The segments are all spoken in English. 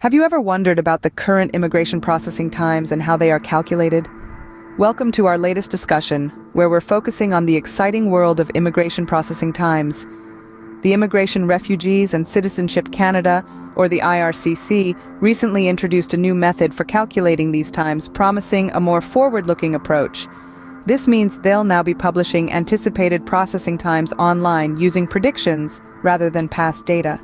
Have you ever wondered about the current immigration processing times and how they are calculated? Welcome to our latest discussion, where we're focusing on the exciting world of immigration processing times. The Immigration, Refugees and Citizenship Canada, or the IRCC, recently introduced a new method for calculating these times, promising a more forward-looking approach. This means they'll now be publishing anticipated processing times online using predictions rather than past data.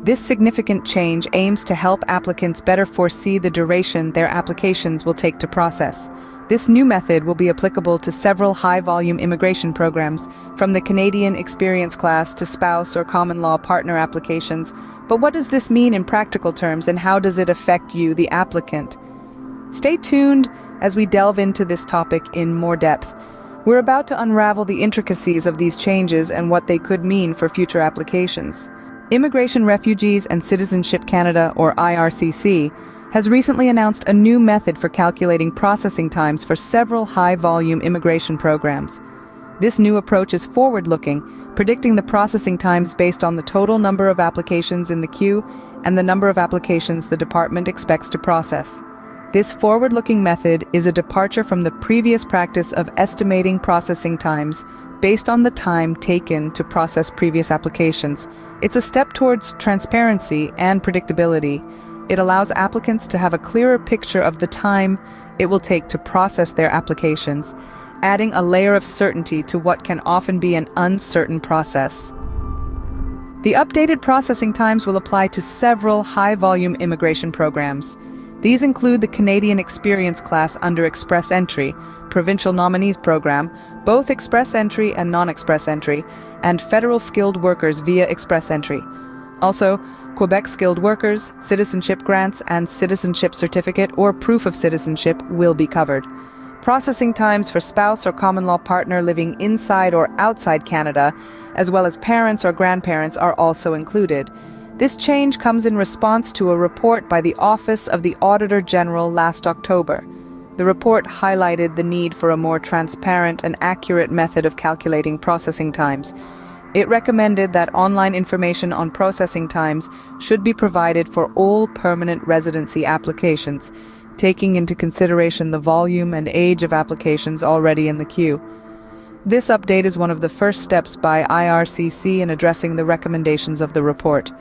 This significant change aims to help applicants better foresee the duration their applications will take to process. This new method will be applicable to several high-volume immigration programs, from the Canadian Experience Class to spouse or common law partner applications. But what does this mean in practical terms, and how does it affect you, the applicant? Stay tuned as we delve into this topic in more depth. We're about to unravel the intricacies of these changes and what they could mean for future applications. Immigration, Refugees and Citizenship Canada, or IRCC, has recently announced a new method for calculating processing times for several high-volume immigration programs. This new approach is forward-looking, predicting the processing times based on the total number of applications in the queue and the number of applications the department expects to process. This forward-looking method is a departure from the previous practice of estimating processing times based on the time taken to process previous applications. It's a step towards transparency and predictability. It allows applicants to have a clearer picture of the time it will take to process their applications, adding a layer of certainty to what can often be an uncertain process. The updated processing times will apply to several high-volume immigration programs. These include the Canadian Experience Class under Express Entry, Provincial Nominees Program, both Express Entry and Non-Express Entry, and Federal Skilled Workers via Express Entry. Also, Quebec Skilled Workers, Citizenship Grants, and Citizenship Certificate or Proof of Citizenship will be covered. Processing times for spouse or common law partner living inside or outside Canada, as well as parents or grandparents, are also included. This change comes in response to a report by the Office of the Auditor General last October. The report highlighted the need for a more transparent and accurate method of calculating processing times. It recommended that online information on processing times should be provided for all permanent residency applications, taking into consideration the volume and age of applications already in the queue. This update is one of the first steps by IRCC in addressing the recommendations of the report.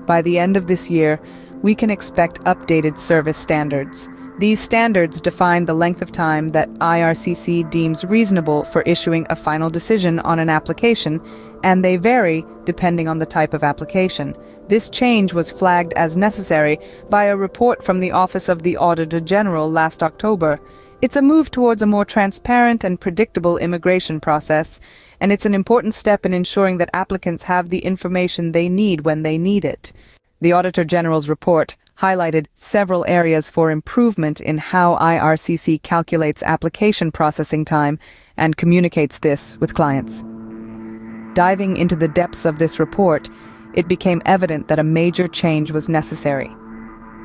By the end of this year, we can expect updated service standards. These standards define the length of time that IRCC deems reasonable for issuing a final decision on an application, and they vary depending on the type of application. This change was flagged as necessary by a report from the Office of the Auditor General last October. It's a move towards a more transparent and predictable immigration process, and it's an important step in ensuring that applicants have the information they need when they need it. The Auditor General's report highlighted several areas for improvement in how IRCC calculates application processing time and communicates this with clients. Diving into the depths of this report, it became evident that a major change was necessary.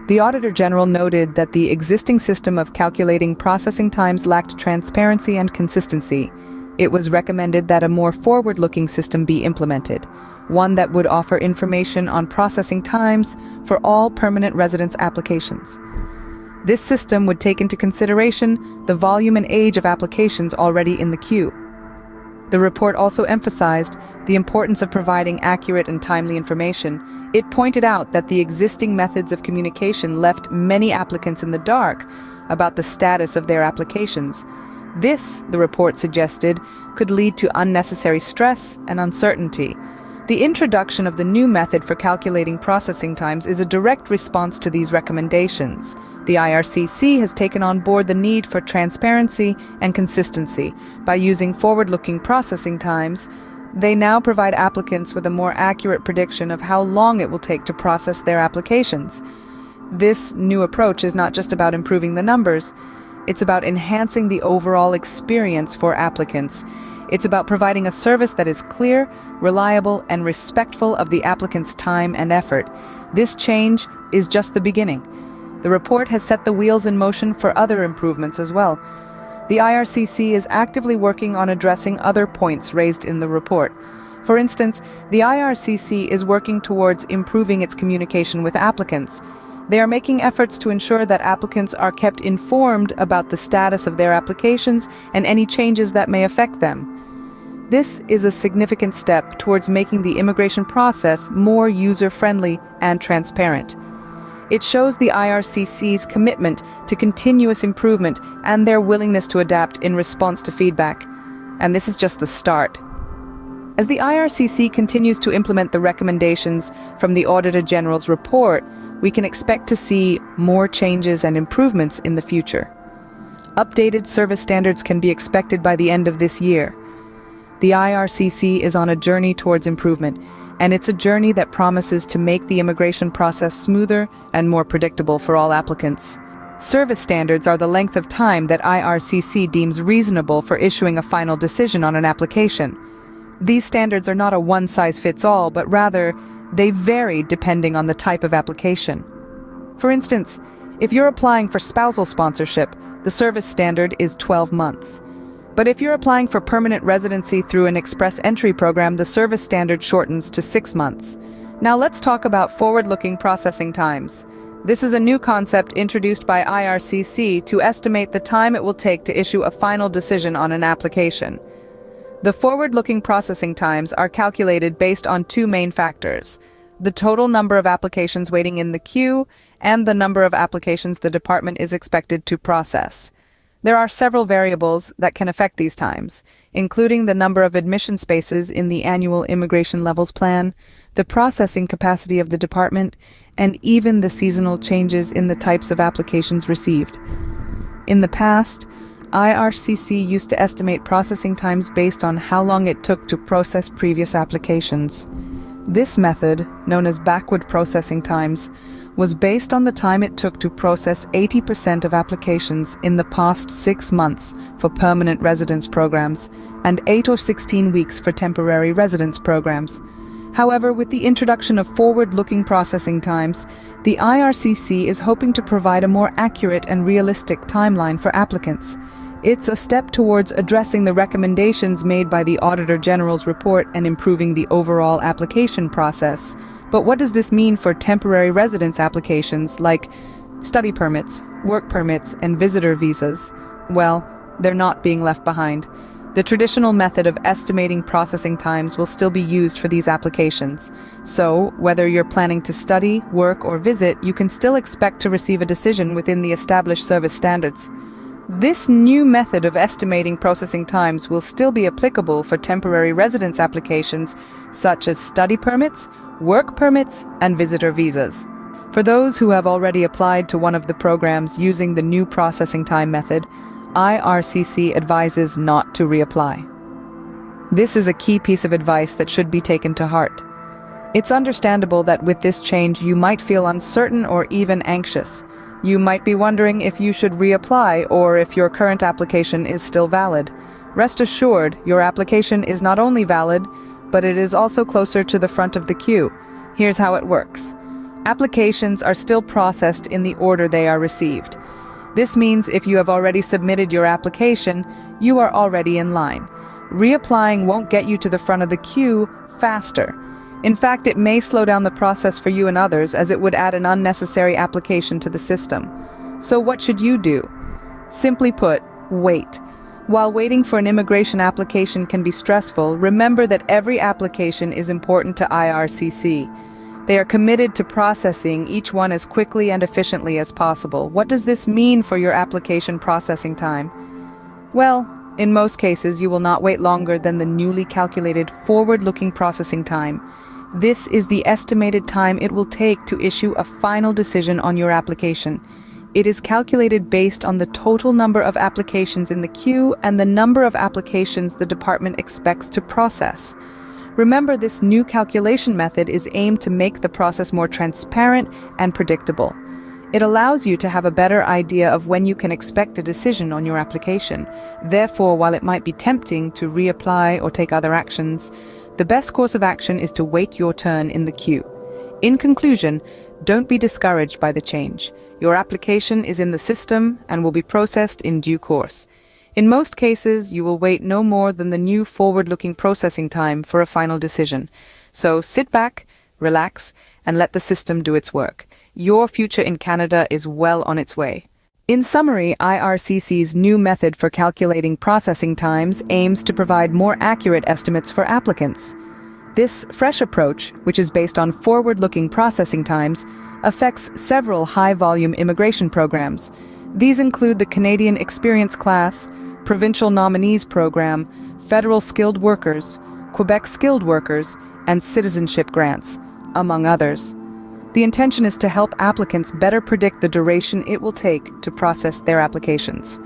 The Auditor General noted that the existing system of calculating processing times lacked transparency and consistency. It was recommended that a more forward-looking system be implemented, one that would offer information on processing times for all permanent residence applications. This system would take into consideration the volume and age of applications already in the queue. The report also emphasized the importance of providing accurate and timely information. It pointed out that the existing methods of communication left many applicants in the dark about the status of their applications. This, the report suggested, could lead to unnecessary stress and uncertainty. The introduction of the new method for calculating processing times is a direct response to these recommendations. The IRCC has taken on board the need for transparency and consistency. By using forward-looking processing times, they now provide applicants with a more accurate prediction of how long it will take to process their applications. This new approach is not just about improving the numbers, it's about enhancing the overall experience for applicants. It's about providing a service that is clear, reliable, and respectful of the applicant's time and effort. This change is just the beginning. The report has set the wheels in motion for other improvements as well. The IRCC is actively working on addressing other points raised in the report. For instance, the IRCC is working towards improving its communication with applicants. They are making efforts to ensure that applicants are kept informed about the status of their applications and any changes that may affect them. This is a significant step towards making the immigration process more user-friendly and transparent. It shows the IRCC's commitment to continuous improvement and their willingness to adapt in response to feedback. And this is just the start. As the IRCC continues to implement the recommendations from the Auditor General's report, we can expect to see more changes and improvements in the future. Updated service standards can be expected by the end of this year. The IRCC is on a journey towards improvement, and it's a journey that promises to make the immigration process smoother and more predictable for all applicants. Service standards are the length of time that IRCC deems reasonable for issuing a final decision on an application. These standards are not a one-size-fits-all, but rather, they vary depending on the type of application. For instance, if you're applying for spousal sponsorship, the service standard is 12 months. But if you're applying for permanent residency through an express entry program, the service standard shortens to 6 months. Now let's talk about forward-looking processing times. This is a new concept introduced by IRCC to estimate the time it will take to issue a final decision on an application. The forward-looking processing times are calculated based on two main factors: the total number of applications waiting in the queue and the number of applications the department is expected to process. There are several variables that can affect these times, including the number of admission spaces in the annual immigration levels plan, the processing capacity of the department, and even the seasonal changes in the types of applications received. In the past, IRCC used to estimate processing times based on how long it took to process previous applications. This method, known as backward processing times, was based on the time it took to process 80% of applications in the past 6 months for permanent residence programs and 8 or 16 weeks for temporary residence programs. However, with the introduction of forward-looking processing times, the IRCC is hoping to provide a more accurate and realistic timeline for applicants. It's a step towards addressing the recommendations made by the Auditor General's report and improving the overall application process. But what does this mean for temporary residence applications like study permits, work permits, and visitor visas? Well, they're not being left behind. The traditional method of estimating processing times will still be used for these applications. So, whether you're planning to study, work, or visit, you can still expect to receive a decision within the established service standards. This new method of estimating processing times will still be applicable for temporary residence applications such as study permits, work permits, and visitor visas. For those who have already applied to one of the programs using the new processing time method, IRCC advises not to reapply. This is a key piece of advice that should be taken to heart. It's understandable that with this change you might feel uncertain or even anxious. You might be wondering if you should reapply or if your current application is still valid. Rest assured, your application is not only valid, but it is also closer to the front of the queue. Here's how it works. Applications are still processed in the order they are received. This means if you have already submitted your application, you are already in line. Reapplying won't get you to the front of the queue faster. In fact, it may slow down the process for you and others as it would add an unnecessary application to the system. So what should you do? Simply put, wait. While waiting for an immigration application can be stressful, remember that every application is important to IRCC. They are committed to processing each one as quickly and efficiently as possible. What does this mean for your application processing time? Well, in most cases, you will not wait longer than the newly calculated forward-looking processing time. This is the estimated time it will take to issue a final decision on your application. It is calculated based on the total number of applications in the queue and the number of applications the department expects to process. Remember, this new calculation method is aimed to make the process more transparent and predictable. It allows you to have a better idea of when you can expect a decision on your application. Therefore, while it might be tempting to reapply or take other actions, the best course of action is to wait your turn in the queue. In conclusion, don't be discouraged by the change. Your application is in the system and will be processed in due course. In most cases, you will wait no more than the new forward-looking processing time for a final decision. So sit back, relax, and let the system do its work. Your future in Canada is well on its way. In summary, IRCC's new method for calculating processing times aims to provide more accurate estimates for applicants. This fresh approach, which is based on forward-looking processing times, affects several high-volume immigration programs. These include the Canadian Experience Class, Provincial Nominees Program, Federal Skilled Workers, Quebec Skilled Workers, and Citizenship Grants, among others. The intention is to help applicants better predict the duration it will take to process their applications.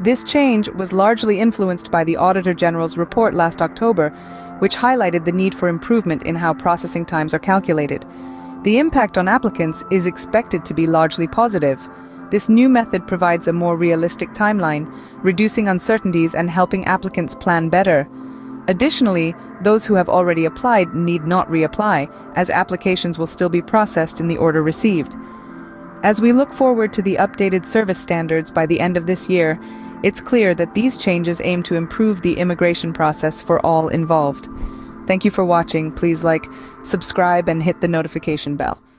This change was largely influenced by the Auditor General's report last October, which highlighted the need for improvement in how processing times are calculated. The impact on applicants is expected to be largely positive. This new method provides a more realistic timeline, reducing uncertainties and helping applicants plan better. Additionally, those who have already applied need not reapply, as applications will still be processed in the order received. As we look forward to the updated service standards by the end of this year, it's clear that these changes aim to improve the immigration process for all involved. Thank you for watching. Please like, subscribe, and hit the notification bell.